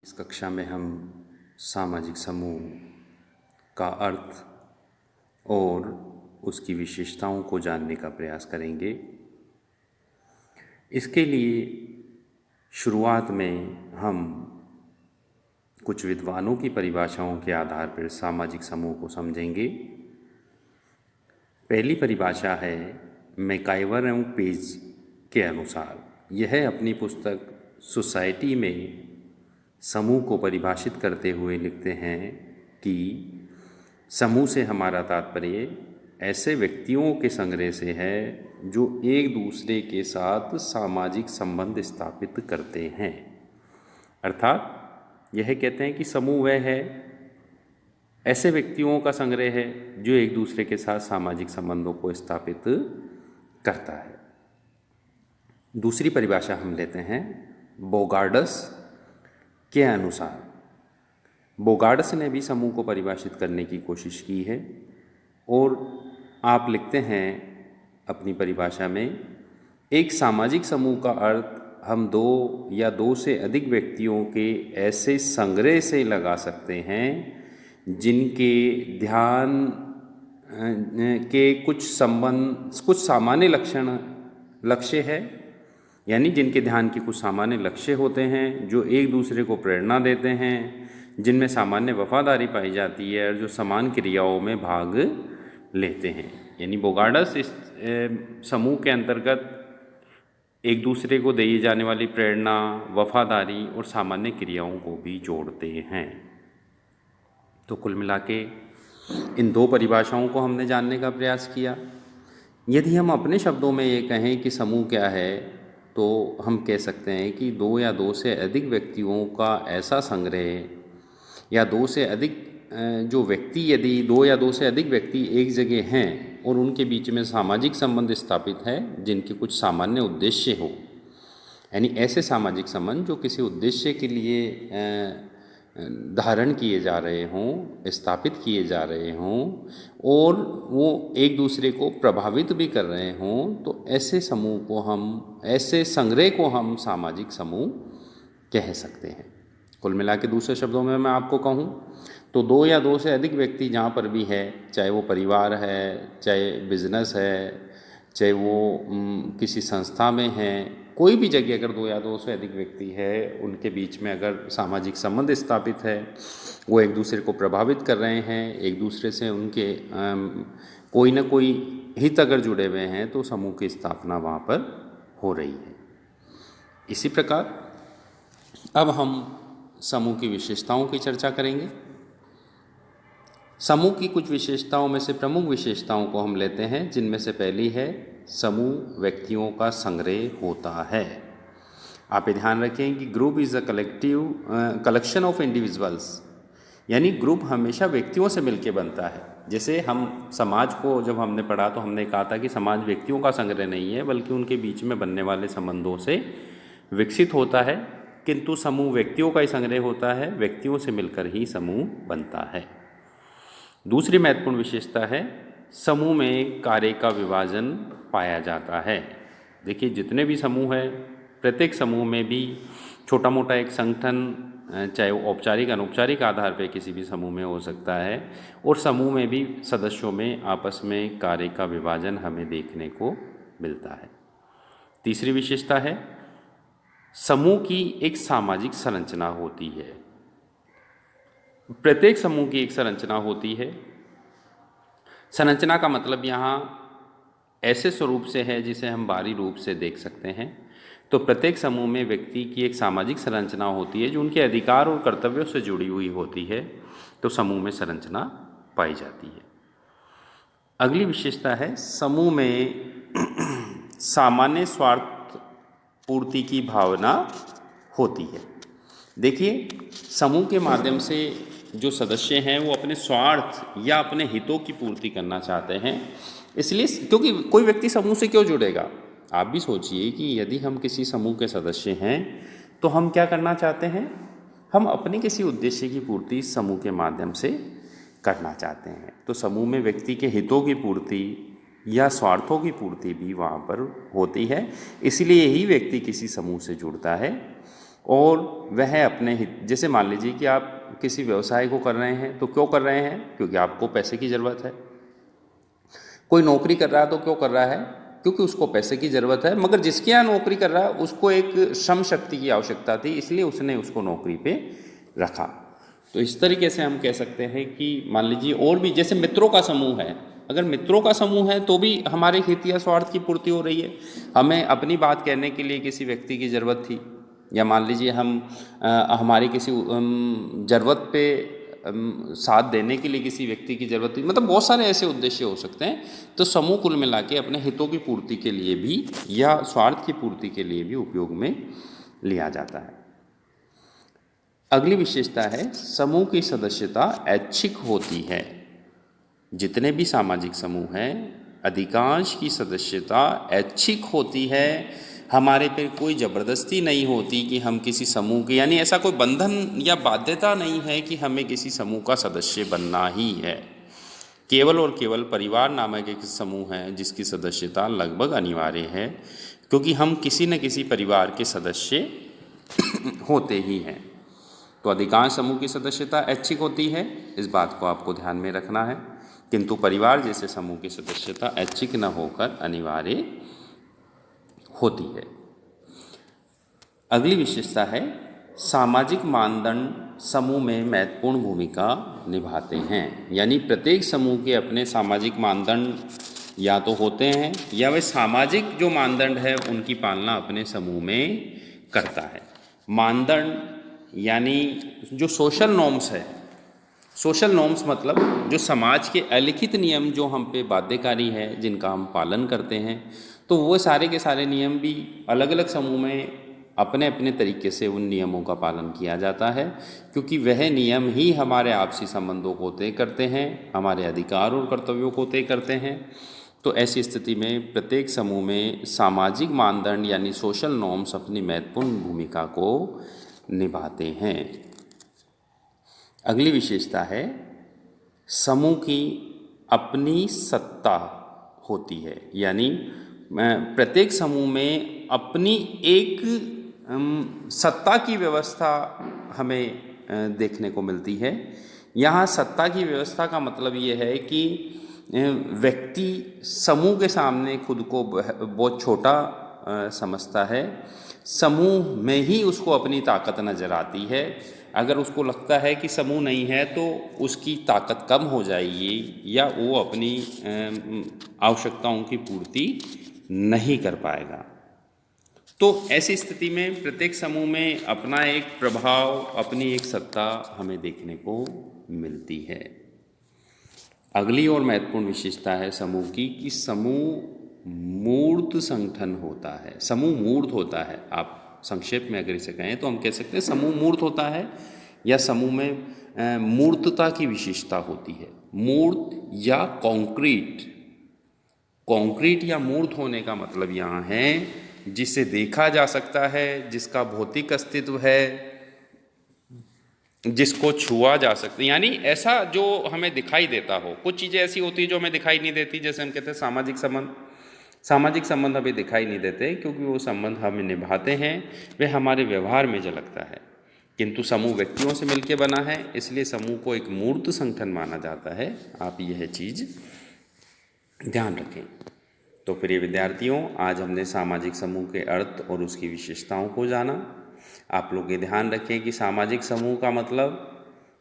इस कक्षा में हम सामाजिक समूह का अर्थ और उसकी विशेषताओं को जानने का प्रयास करेंगे। इसके लिए शुरुआत में हम कुछ विद्वानों की परिभाषाओं के आधार पर सामाजिक समूह को समझेंगे। पहली परिभाषा है मैकाइवर एवं पेज के अनुसार। यह अपनी पुस्तक सोसाइटी में समूह को परिभाषित करते हुए लिखते हैं कि समूह से हमारा तात्पर्य ऐसे व्यक्तियों के संग्रह से है जो एक दूसरे के साथ सामाजिक संबंध स्थापित करते हैं। अर्थात यह कहते हैं कि समूह वह है, ऐसे व्यक्तियों का संग्रह है जो एक दूसरे के साथ सामाजिक संबंधों को स्थापित करता है। दूसरी परिभाषा हम लेते हैं बोगार्डस के अनुसार। बोगार्डस ने भी समूह को परिभाषित करने की कोशिश की है और आप लिखते हैं अपनी परिभाषा में, एक सामाजिक समूह का अर्थ हम दो या दो से अधिक व्यक्तियों के ऐसे संग्रह से लगा सकते हैं जिनके ध्यान के कुछ सामान्य लक्ष्य है, यानी जिनके ध्यान के कुछ सामान्य लक्ष्य होते हैं जो एक दूसरे को प्रेरणा देते हैं, जिनमें सामान्य वफादारी पाई जाती है और जो समान क्रियाओं में भाग लेते हैं। यानी बोगार्डस इस समूह के अंतर्गत एक दूसरे को दी जाने वाली प्रेरणा, वफादारी और सामान्य क्रियाओं को भी जोड़ते हैं। तो कुल मिला के इन दो परिभाषाओं को हमने जानने का प्रयास किया। यदि हम अपने शब्दों में ये कहें कि समूह क्या है, तो हम कह सकते हैं कि दो या दो से अधिक व्यक्तियों का ऐसा संग्रह या दो से अधिक जो व्यक्ति, यदि दो या दो से अधिक व्यक्ति एक जगह हैं और उनके बीच में सामाजिक संबंध स्थापित है जिनके कुछ सामान्य उद्देश्य हो, यानी ऐसे सामाजिक संबंध जो किसी उद्देश्य के लिए धारण किए जा रहे हों, स्थापित किए जा रहे हों और वो एक दूसरे को प्रभावित भी कर रहे हों, तो ऐसे समूह को हम, ऐसे संग्रह को हम सामाजिक समूह कह सकते हैं। कुल मिला के दूसरे शब्दों में मैं आपको कहूँ तो दो या दो से अधिक व्यक्ति जहाँ पर भी है, चाहे वो परिवार है, चाहे बिजनेस है, चाहे वो किसी संस्था में है, कोई भी जगह अगर दो या दो से अधिक व्यक्ति है, उनके बीच में अगर सामाजिक संबंध स्थापित है, वो एक दूसरे को प्रभावित कर रहे हैं, एक दूसरे से उनके कोई ना कोई हित अगर जुड़े हुए हैं, तो समूह की स्थापना वहाँ पर हो रही है। इसी प्रकार अब हम समूह की विशेषताओं की चर्चा करेंगे। समूह की कुछ विशेषताओं में से प्रमुख विशेषताओं को हम लेते हैं, जिनमें से पहली है समूह व्यक्तियों का संग्रह होता है। आप ये ध्यान रखें कि group is a collection of individuals, यानी ग्रुप हमेशा व्यक्तियों से मिलकर बनता है। जैसे हम समाज को जब हमने पढ़ा तो हमने कहा था कि समाज व्यक्तियों का संग्रह नहीं है बल्कि उनके बीच में बनने वाले संबंधों से विकसित होता है, किंतु समूह व्यक्तियों का ही संग्रह होता है, व्यक्तियों से मिलकर ही समूह बनता है। दूसरी महत्वपूर्ण विशेषता है समूह में कार्य का विभाजन पाया जाता है। देखिए, जितने भी समूह हैं, प्रत्येक समूह में भी छोटा मोटा एक संगठन, चाहे वो औपचारिक अनौपचारिक आधार पर किसी भी समूह में हो सकता है, और समूह में भी सदस्यों में आपस में कार्य का विभाजन हमें देखने को मिलता है। तीसरी विशेषता है समूह की एक सामाजिक संरचना होती है। प्रत्येक समूह की एक संरचना होती है। संरचना का मतलब यहाँ ऐसे स्वरूप से है जिसे हम बाहरी रूप से देख सकते हैं। तो प्रत्येक समूह में व्यक्ति की एक सामाजिक संरचना होती है जो उनके अधिकार और कर्तव्यों से जुड़ी हुई होती है, तो समूह में संरचना पाई जाती है। अगली विशेषता है समूह में सामान्य स्वार्थ पूर्ति की भावना होती है। देखिए, समूह के माध्यम से जो सदस्य हैं वो अपने स्वार्थ या अपने हितों की पूर्ति करना चाहते हैं, इसलिए क्योंकि कोई व्यक्ति समूह से क्यों जुड़ेगा। आप भी सोचिए कि यदि हम किसी समूह के सदस्य हैं तो हम क्या करना चाहते हैं, हम अपने किसी उद्देश्य की पूर्ति समूह के माध्यम से करना चाहते हैं। तो समूह में व्यक्ति के हितों की पूर्ति या स्वार्थों की पूर्ति भी वहाँ पर होती है, इसलिए ही व्यक्ति किसी समूह से जुड़ता है और वह अपने हित, जैसे मान लीजिए कि आप किसी व्यवसाय को कर रहे हैं तो क्यों कर रहे हैं, क्योंकि आपको पैसे की ज़रूरत है। कोई नौकरी कर रहा है तो क्यों कर रहा है, क्योंकि उसको पैसे की ज़रूरत है। मगर जिसके यहाँ नौकरी कर रहा है उसको एक श्रम शक्ति की आवश्यकता थी, इसलिए उसने उसको नौकरी पे रखा। तो इस तरीके से हम कह सकते हैं कि मान लीजिए, और भी जैसे मित्रों का समूह है, अगर मित्रों का समूह है तो भी हमारे हित या स्वार्थ की पूर्ति हो रही है। हमें अपनी बात कहने के लिए किसी व्यक्ति की ज़रूरत थी, या मान लीजिए हम हमारी किसी ज़रूरत पे साथ देने के लिए किसी व्यक्ति की ज़रूरत थी, मतलब बहुत सारे ऐसे उद्देश्य हो सकते हैं। तो समूह कुल मिला के अपने हितों की पूर्ति के लिए भी या स्वार्थ की पूर्ति के लिए भी उपयोग में लिया जाता है। अगली विशेषता है समूह की सदस्यता ऐच्छिक होती है। जितने भी सामाजिक समूह हैं, अधिकांश की सदस्यता ऐच्छिक होती है। हमारे पे कोई ज़बरदस्ती नहीं होती कि हम किसी समूह के, यानी ऐसा कोई बंधन या बाध्यता नहीं है कि हमें किसी समूह का सदस्य बनना ही है। केवल और केवल परिवार नामक एक समूह है जिसकी सदस्यता लगभग अनिवार्य है, क्योंकि हम किसी न किसी परिवार के सदस्य होते ही हैं। तो अधिकांश समूह की सदस्यता ऐच्छिक होती है, इस बात को आपको ध्यान में रखना है। किंतु परिवार जैसे समूह की सदस्यता ऐच्छिक न होकर अनिवार्य होती है। अगली विशेषता है सामाजिक मानदंड समूह में महत्वपूर्ण भूमिका निभाते हैं। यानी प्रत्येक समूह के अपने सामाजिक मानदंड या तो होते हैं, या वे सामाजिक जो मानदंड है उनकी पालना अपने समूह में करता है। मानदंड यानी जो सोशल नॉर्म्स है, सोशल नॉर्म्स मतलब जो समाज के अलिखित नियम जो हम पे बाध्यकारी है, जिनका हम पालन करते हैं, तो वो सारे के सारे नियम भी अलग अलग समूह में अपने अपने तरीके से उन नियमों का पालन किया जाता है, क्योंकि वह नियम ही हमारे आपसी संबंधों को तय करते हैं, हमारे अधिकार और कर्तव्यों को तय करते हैं। तो ऐसी स्थिति में प्रत्येक समूह में सामाजिक मानदंड यानी सोशल नॉर्म्स अपनी महत्वपूर्ण भूमिका को निभाते हैं। अगली विशेषता है समूह की अपनी सत्ता होती है। यानी प्रत्येक समूह में अपनी एक सत्ता की व्यवस्था हमें देखने को मिलती है। यहाँ सत्ता की व्यवस्था का मतलब ये है कि व्यक्ति समूह के सामने खुद को बहुत छोटा समझता है, समूह में ही उसको अपनी ताकत नज़र आती है। अगर उसको लगता है कि समूह नहीं है तो उसकी ताकत कम हो जाएगी, या वो अपनी आवश्यकताओं की पूर्ति नहीं कर पाएगा। तो ऐसी स्थिति में प्रत्येक समूह में अपना एक प्रभाव, अपनी एक सत्ता हमें देखने को मिलती है। अगली और महत्वपूर्ण विशेषता है समूह की कि समूह मूर्त संगठन होता है। समूह मूर्त होता है, आप संक्षेप में अगर इसे कहें तो हम कह सकते हैं समूह मूर्त होता है, या समूह में मूर्तता की विशेषता होती है। मूर्त या कॉन्क्रीट, कॉन्क्रीट या मूर्त होने का मतलब यहाँ है जिसे देखा जा सकता है, जिसका भौतिक अस्तित्व है, जिसको छुआ जा सकता है, यानी ऐसा जो हमें दिखाई देता हो। कुछ चीज़ें ऐसी होती है जो हमें दिखाई नहीं देती, जैसे हम कहते हैं सामाजिक संबंध। सामाजिक संबंध हमें दिखाई नहीं देते क्योंकि वो संबंध हम निभाते हैं, वे हमारे व्यवहार में झलकता है। किंतु समूह व्यक्तियों से मिलकर बना है, इसलिए समूह को एक मूर्त संगठन माना जाता है। आप यह चीज़ ध्यान रखें। तो प्रिय विद्यार्थियों, आज हमने सामाजिक समूह के अर्थ और उसकी विशेषताओं को जाना। आप लोग ये ध्यान रखें कि सामाजिक समूह का मतलब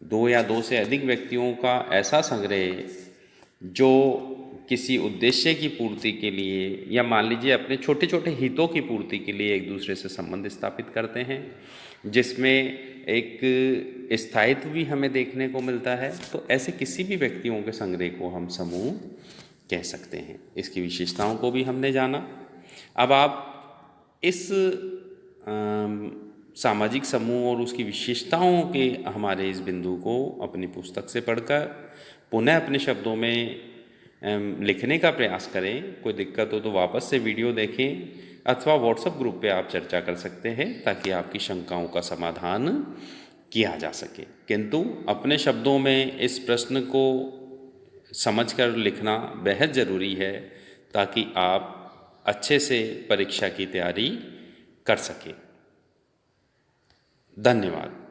दो या दो से अधिक व्यक्तियों का ऐसा संग्रह जो किसी उद्देश्य की पूर्ति के लिए, या मान लीजिए अपने छोटे छोटे हितों की पूर्ति के लिए एक दूसरे से संबंध स्थापित करते हैं, जिसमें एक स्थायित्व भी हमें देखने को मिलता है। तो ऐसे किसी भी व्यक्तियों के संग्रह को हम समूह कह सकते हैं। इसकी विशेषताओं को भी हमने जाना। अब आप इस सामाजिक समूह और उसकी विशेषताओं के हमारे इस बिंदु को अपनी पुस्तक से पढ़कर पुनः अपने शब्दों में लिखने का प्रयास करें। कोई दिक्कत हो तो वापस से वीडियो देखें, अथवा व्हाट्सएप ग्रुप पे आप चर्चा कर सकते हैं ताकि आपकी शंकाओं का समाधान किया जा सके। किंतु अपने शब्दों में इस प्रश्न को समझकर लिखना बेहद ज़रूरी है ताकि आप अच्छे से परीक्षा की तैयारी कर सकें। धन्यवाद।